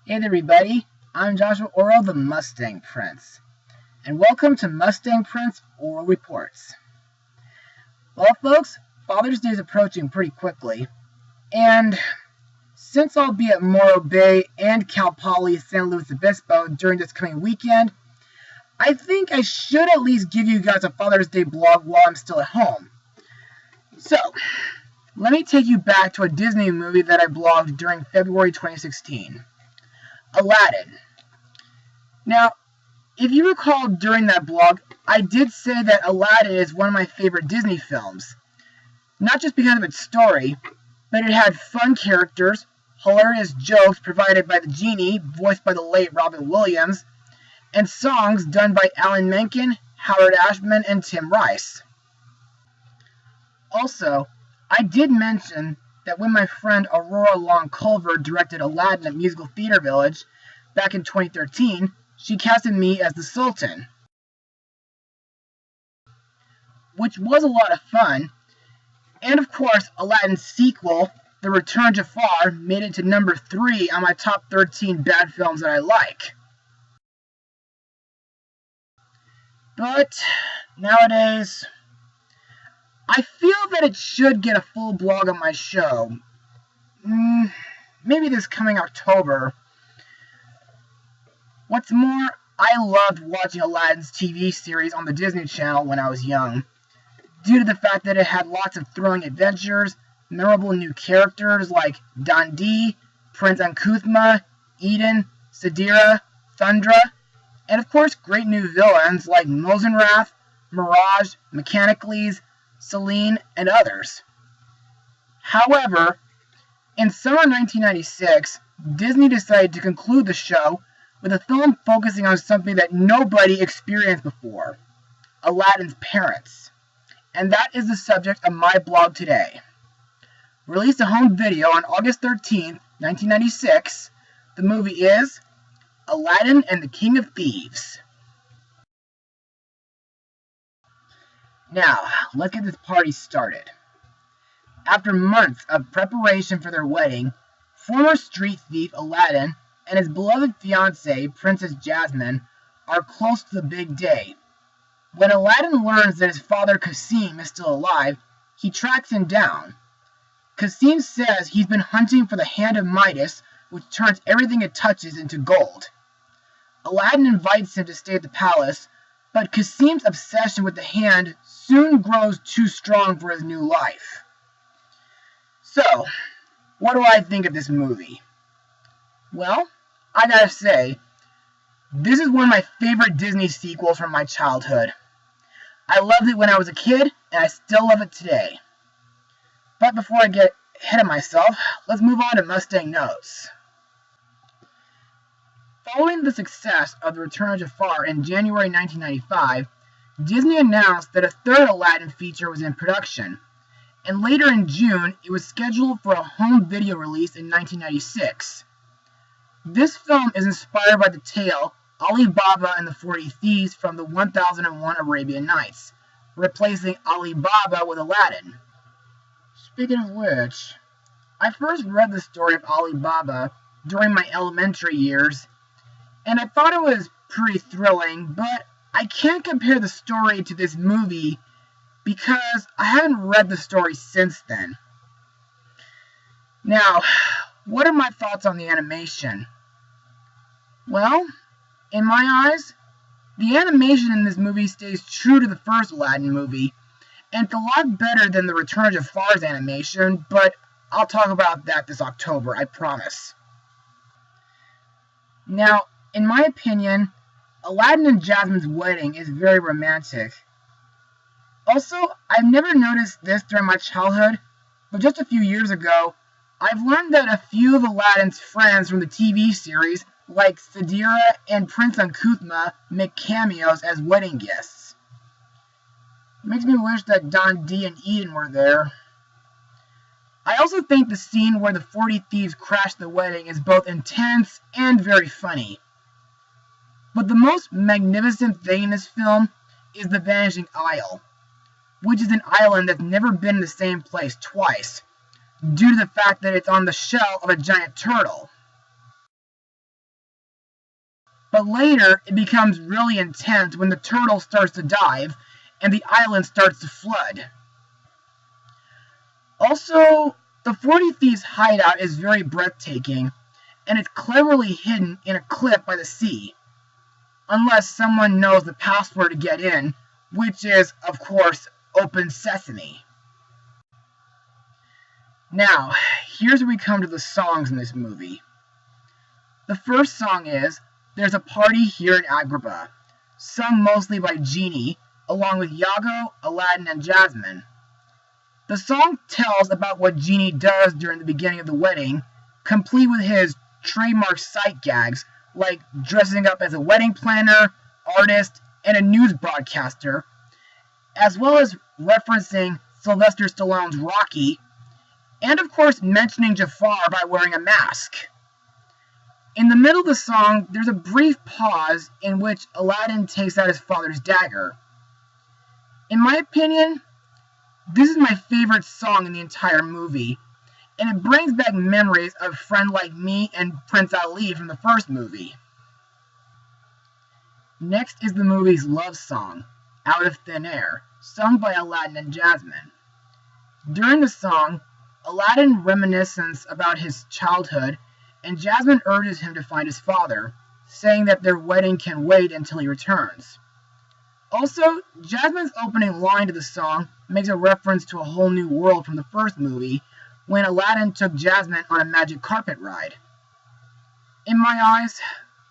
Hey there, everybody. I'm Joshua Orro, the Mustang Prince, and welcome to Mustang Prince Oral Reports. Well, folks, Father's Day is approaching pretty quickly, and since I'll be at Morro Bay and Cal Poly San Luis Obispo during this coming weekend, I think I should at least give you guys a Father's Day blog while I'm still at home. So, let me take you back to a Disney movie that I blogged during February 2016. Aladdin. Now, if you recall during that blog, I did say that Aladdin is one of my favorite Disney films. Not just because of its story, but it had fun characters, hilarious jokes provided by the genie, voiced by the late Robin Williams, and songs done by Alan Menken, Howard Ashman, and Tim Rice. Also, I did mention that when my friend Aurora Long Culver directed Aladdin at Musical Theater Village back in 2013, she casted me as the Sultan, which was a lot of fun. And of course, Aladdin's sequel, The Return of Jafar, made it to number 3 on my top 13 bad films that I like. But nowadays, I feel that it should get a full blog on my show. Maybe this coming October. What's more, I loved watching Aladdin's TV series on the Disney Channel when I was young, due to the fact that it had lots of thrilling adventures, memorable new characters like Dundee, Prince Ankuthma, Eden, Sadira, Thundra, and of course great new villains like Mosenrath, Mirage, Mechanicles, Selene, and others. However, in summer 1996, Disney decided to conclude the show with a film focusing on something that nobody experienced before: Aladdin's parents. And that is the subject of my blog today. Released a home video on August 13th, 1996, the movie is Aladdin and the King of Thieves. Now, let's get this party started. After months of preparation for their wedding, former street thief Aladdin and his beloved fiancée, Princess Jasmine, are close to the big day. When Aladdin learns that his father Cassim is still alive, he tracks him down. Cassim says he's been hunting for the Hand of Midas, which turns everything it touches into gold. Aladdin invites him to stay at the palace, but Cassim's obsession with the hand soon grows too strong for his new life. So, what do I think of this movie? Well, I gotta say, this is one of my favorite Disney sequels from my childhood. I loved it when I was a kid, and I still love it today. But before I get ahead of myself, let's move on to Mustang notes. Following the success of The Return of Jafar in January 1995, Disney announced that a third Aladdin feature was in production, and later in June, it was scheduled for a home video release in 1996. This film is inspired by the tale Ali Baba and the 40 Thieves from the 1001 Arabian Nights, replacing Ali Baba with Aladdin. Speaking of which, I first read the story of Ali Baba during my elementary years, and I thought it was pretty thrilling, but I can't compare the story to this movie because I haven't read the story since then. Now, what are my thoughts on the animation? Well, in my eyes, the animation in this movie stays true to the first Aladdin movie, and it's a lot better than The Return of Jafar's animation, but I'll talk about that this October, I promise. Now, in my opinion, Aladdin and Jasmine's wedding is very romantic. Also, I've never noticed this during my childhood, but just a few years ago, I've learned that a few of Aladdin's friends from the TV series, like Sadira and Prince Ankuthma, make cameos as wedding guests. It makes me wish that Dundee and Eden were there. I also think the scene where the 40 Thieves crash the wedding is both intense and very funny. But the most magnificent thing in this film is the Vanishing Isle, which is an island that's never been in the same place twice, due to the fact that it's on the shell of a giant turtle. But later, it becomes really intense when the turtle starts to dive and the island starts to flood. Also, the 40 Thieves hideout is very breathtaking, and it's cleverly hidden in a cliff by the sea. Unless someone knows the password to get in, which is, of course, Open Sesame. Now, here's where we come to the songs in this movie. The first song is There's a Party Here in Agrabah, sung mostly by Genie, along with Iago, Aladdin, and Jasmine. The song tells about what Genie does during the beginning of the wedding, complete with his trademark sight gags, like dressing up as a wedding planner, artist, and a news broadcaster, as well as referencing Sylvester Stallone's Rocky, and of course mentioning Jafar by wearing a mask. In the middle of the song, there's a brief pause in which Aladdin takes out his father's dagger. In my opinion, this is my favorite song in the entire movie, and it brings back memories of Friend Like Me and Prince Ali from the first movie. Next is the movie's love song, Out of Thin Air, sung by Aladdin and Jasmine. During the song, Aladdin reminisces about his childhood, and Jasmine urges him to find his father, saying that their wedding can wait until he returns. Also, Jasmine's opening line to the song makes a reference to A Whole New World from the first movie, when Aladdin took Jasmine on a magic carpet ride. In my eyes,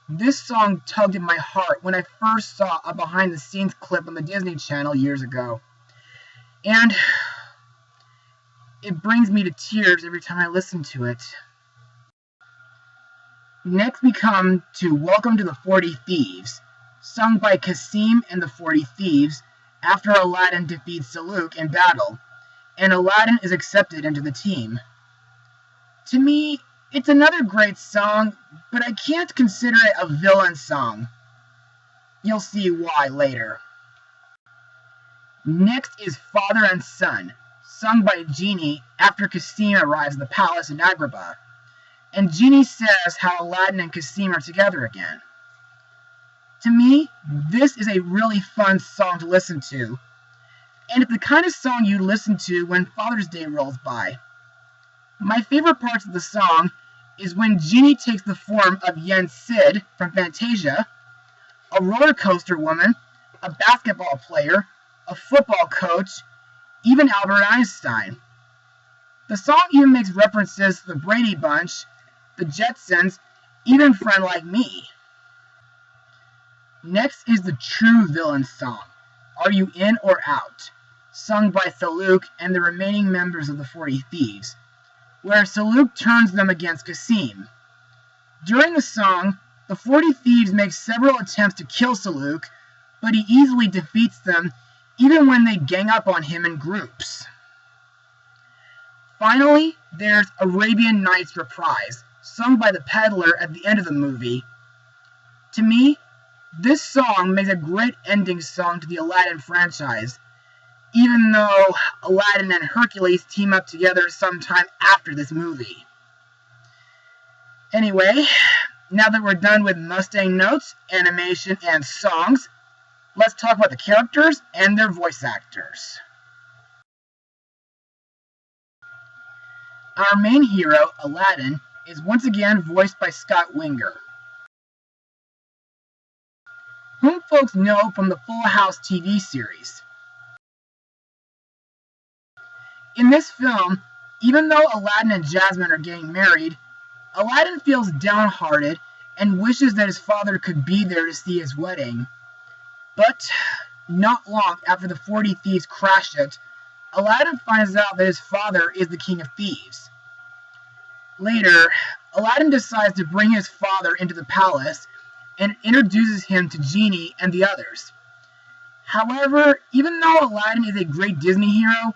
this song tugged at my heart when I first saw a behind-the-scenes clip on the Disney Channel years ago, and it brings me to tears every time I listen to it. Next we come to Welcome to the 40 Thieves, sung by Cassim and the 40 Thieves after Aladdin defeats Salouk in battle, and Aladdin is accepted into the team. To me, it's another great song, but I can't consider it a villain song. You'll see why later. Next is Father and Son, sung by Genie after Cassim arrives at the palace in Agrabah, and Genie says how Aladdin and Cassim are together again. To me, this is a really fun song to listen to, and it's the kind of song you listen to when Father's Day rolls by. My favorite parts of the song is when Genie takes the form of Yen Sid from Fantasia, a roller coaster woman, a basketball player, a football coach, even Albert Einstein. The song even makes references to the Brady Bunch, the Jetsons, even Friend Like Me. Next is the true villain song, Are You In or Out?, sung by Salouk and the remaining members of the 40 Thieves, where Salouk turns them against Cassim. During the song, the 40 Thieves make several attempts to kill Salouk, but he easily defeats them even when they gang up on him in groups. Finally, there's Arabian Nights Reprise, sung by the peddler at the end of the movie. To me, this song makes a great ending song to the Aladdin franchise, even though Aladdin and Hercules team up together sometime after this movie. Anyway, now that we're done with Mustang notes, animation, and songs, let's talk about the characters and their voice actors. Our main hero, Aladdin, is once again voiced by Scott Winger, whom folks know from the Full House TV series. In this film, even though Aladdin and Jasmine are getting married, Aladdin feels downhearted and wishes that his father could be there to see his wedding. But not long after the 40 Thieves crash it, Aladdin finds out that his father is the King of Thieves. Later, Aladdin decides to bring his father into the palace and introduces him to Genie and the others. However, even though Aladdin is a great Disney hero,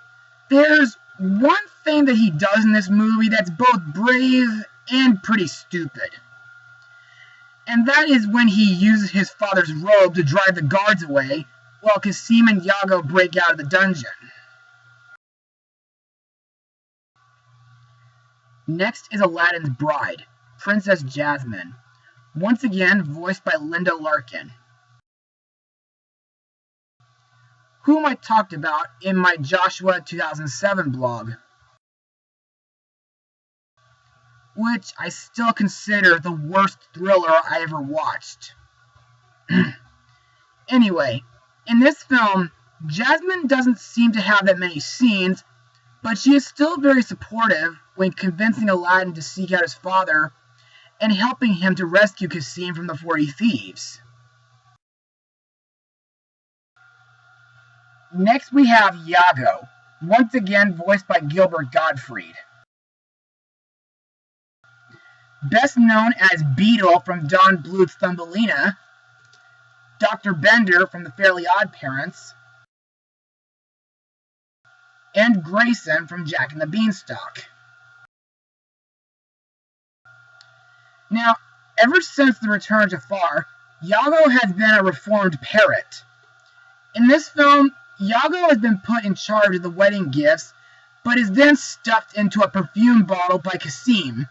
there's one thing that he does in this movie that's both brave and pretty stupid. And that is when he uses his father's robe to drive the guards away, while Cassim and Iago break out of the dungeon. Next is Aladdin's bride, Princess Jasmine, once again voiced by Linda Larkin, whom I talked about in my Joshua 2007 blog, which I still consider the worst thriller I ever watched. Anyway, in this film, Jasmine doesn't seem to have that many scenes, but she is still very supportive when convincing Aladdin to seek out his father and helping him to rescue Cassim from the 40 Thieves. Next we have Iago, once again voiced by Gilbert Gottfried. Best known as Beetle from Don Bluth's Thumbelina, Dr. Bender from The Fairly Odd Parents, and Grayson from Jack and the Beanstalk. Now, ever since the return to Jafar, Iago has been a reformed parrot. In this film, Iago has been put in charge of the wedding gifts, but is then stuffed into a perfume bottle by Cassim.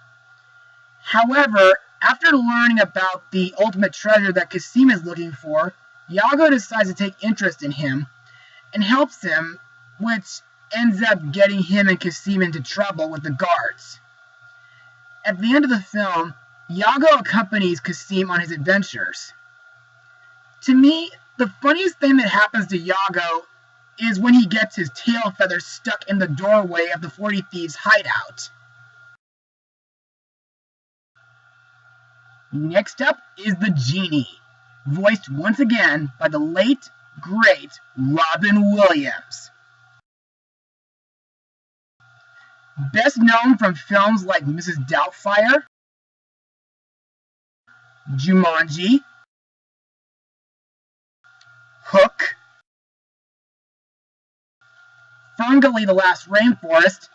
However, after learning about the ultimate treasure that Cassim is looking for, Iago decides to take interest in him and helps him, which ends up getting him and Cassim into trouble with the guards. At the end of the film, Iago accompanies Cassim on his adventures. To me, the funniest thing that happens to Iago is when he gets his tail feathers stuck in the doorway of the 40 Thieves' hideout. Next up is the Genie, voiced once again by the late, great Robin Williams. Best known from films like Mrs. Doubtfire, Jumanji, Hook, Ferngully the Last Rainforest,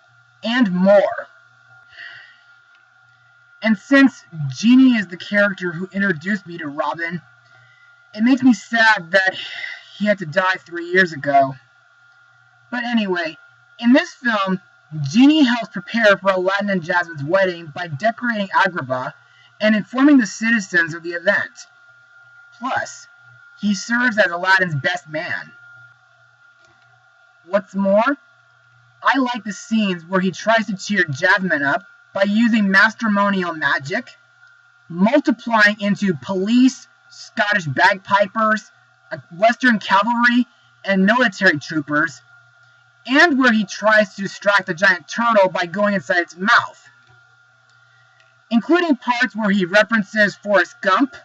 and more. And since Genie is the character who introduced me to Robin, it makes me sad that he had to die 3 years ago. But anyway, in this film, Genie helps prepare for Aladdin and Jasmine's wedding by decorating Agrabah and informing the citizens of the event. Plus, he serves as Aladdin's best man. What's more, I like the scenes where he tries to cheer Jasmine up by using matrimonial magic, multiplying into police, Scottish bagpipers, Western cavalry, and military troopers, and where he tries to distract the giant turtle by going inside its mouth, including parts where he references Forrest Gump,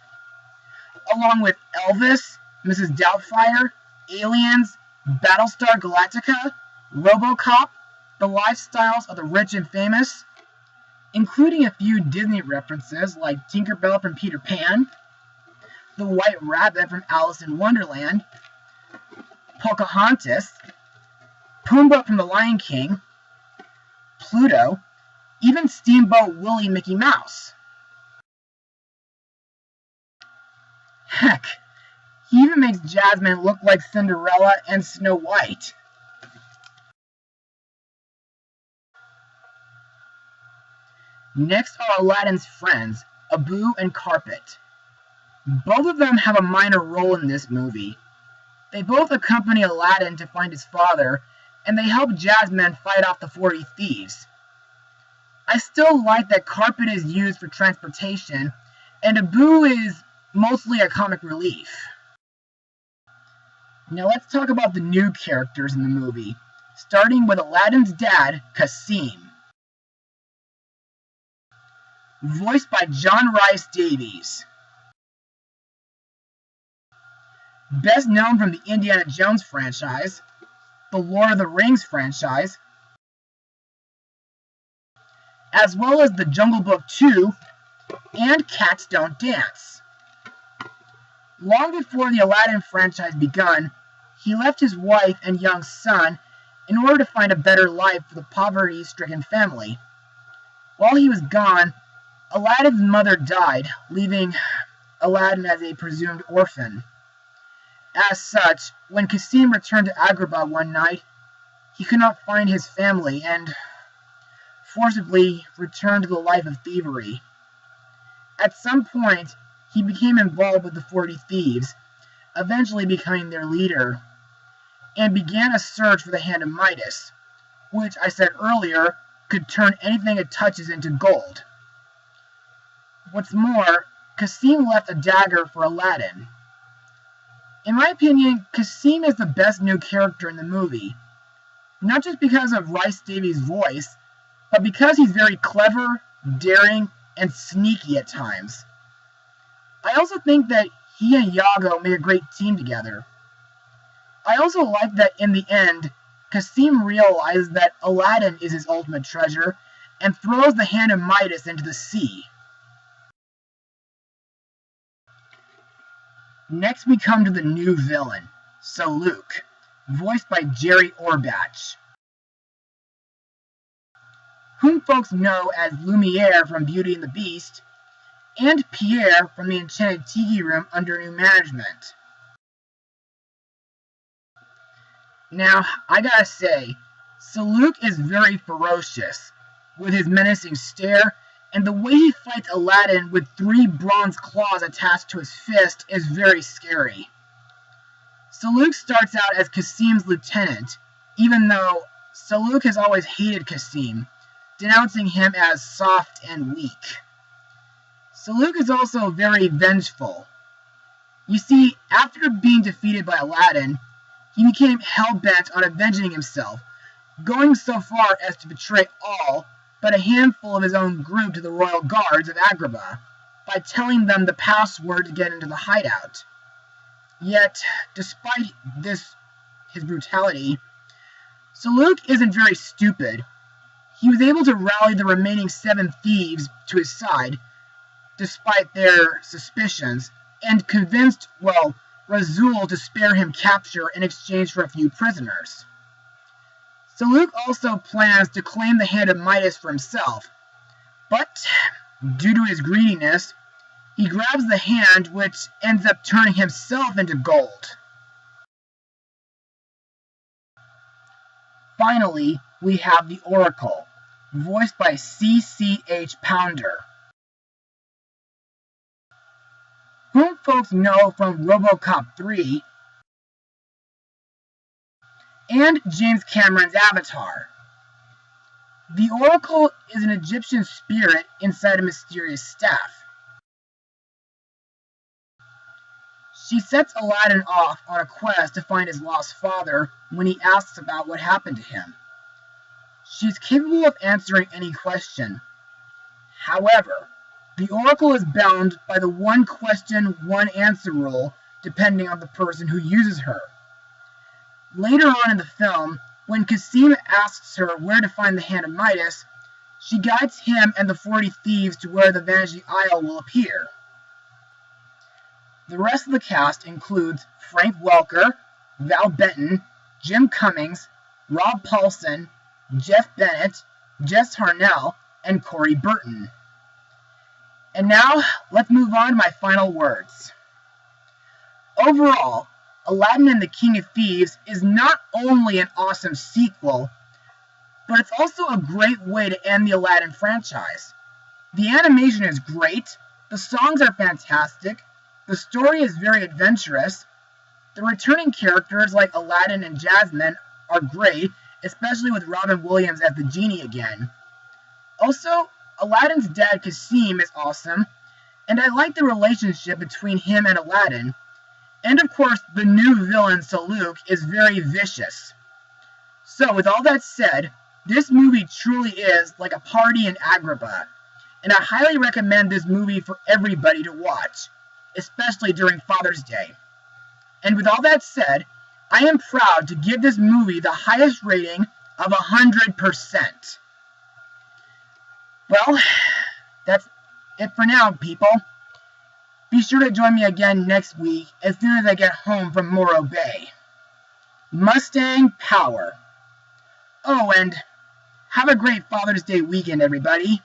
along with Elvis, Mrs. Doubtfire, Aliens, Battlestar Galactica, RoboCop, the lifestyles of the rich and famous, including a few Disney references like Tinkerbell from Peter Pan, the White Rabbit from Alice in Wonderland, Pocahontas, Pumbaa from The Lion King, Pluto, even Steamboat Willie Mickey Mouse. Heck, he even makes Jasmine look like Cinderella and Snow White. Next are Aladdin's friends, Abu and Carpet. Both of them have a minor role in this movie. They both accompany Aladdin to find his father, and they help Jasmine fight off the 40 Thieves. I still like that Carpet is used for transportation, and Abu is mostly a comic relief. Now let's talk about the new characters in the movie, starting with Aladdin's dad, Cassim. Voiced by John Rhys-Davies. Best known from the Indiana Jones franchise, the Lord of the Rings franchise, as well as the Jungle Book 2 and Cats Don't Dance. Long before the Aladdin franchise begun, he left his wife and young son in order to find a better life for the poverty-stricken family. While he was gone, Aladdin's mother died, leaving Aladdin as a presumed orphan. As such, when Cassim returned to Agrabah one night, he could not find his family and forcibly returned to the life of thievery. At some point, he became involved with the 40 Thieves, eventually becoming their leader, and began a search for the Hand of Midas, which I said earlier could turn anything it touches into gold. What's more, Cassim left a dagger for Aladdin. In my opinion, Cassim is the best new character in the movie, not just because of Rhys-Davies' voice, but because he's very clever, daring, and sneaky at times. I also think that he and Iago make a great team together. I also like that in the end, Cassim realizes that Aladdin is his ultimate treasure and throws the Hand of Midas into the sea. Next we come to the new villain, Saluk, voiced by Jerry Orbach, whom folks know as Lumiere from Beauty and the Beast, and Pierre from the Enchanted Tiki Room under new management. Now, I gotta say, Saluk is very ferocious, with his menacing stare, and the way he fights Aladdin with 3 bronze claws attached to his fist is very scary. Saluk starts out as Cassim's lieutenant, even though Saluk has always hated Cassim, denouncing him as soft and weak. Saluk is also very vengeful. You see, after being defeated by Aladdin, he became hell-bent on avenging himself, going so far as to betray all but a handful of his own group to the royal guards of Agrabah, by telling them the password to get into the hideout. Yet, despite his brutality, Saluk isn't very stupid. He was able to rally the remaining 7 thieves to his side, despite their suspicions, and convinced, Razul to spare him capture in exchange for a few prisoners. Saluk also plans to claim the Hand of Midas for himself, but, due to his greediness, he grabs the hand, which ends up turning himself into gold. Finally, we have the Oracle, voiced by C.C.H. Pounder, whom folks know from RoboCop 3 and James Cameron's Avatar. The Oracle is an Egyptian spirit inside a mysterious staff. She sets Aladdin off on a quest to find his lost father when he asks about what happened to him. She's capable of answering any question. However, the Oracle is bound by the one question, one answer rule, depending on the person who uses her. Later on in the film, when Cassim asks her where to find the Hand of Midas, she guides him and the 40 thieves to where the Vanishing Isle will appear. The rest of the cast includes Frank Welker, Val Benton, Jim Cummings, Rob Paulson, Jeff Bennett, Jess Harnell, and Corey Burton. And now, let's move on to my final words. Overall, Aladdin and the King of Thieves is not only an awesome sequel, but it's also a great way to end the Aladdin franchise. The animation is great, the songs are fantastic, the story is very adventurous, the returning characters like Aladdin and Jasmine are great, especially with Robin Williams as the genie again. Also, Aladdin's dad Cassim is awesome, and I like the relationship between him and Aladdin. And of course, the new villain Saluk is very vicious. So with all that said, this movie truly is like a party in Agrabah, and I highly recommend this movie for everybody to watch, especially during Father's Day. And with all that said, I am proud to give this movie the highest rating of 100%. Well, that's it for now, people. Be sure to join me again next week as soon as I get home from Morro Bay. Mustang Power. Oh, and have a great Father's Day weekend, everybody.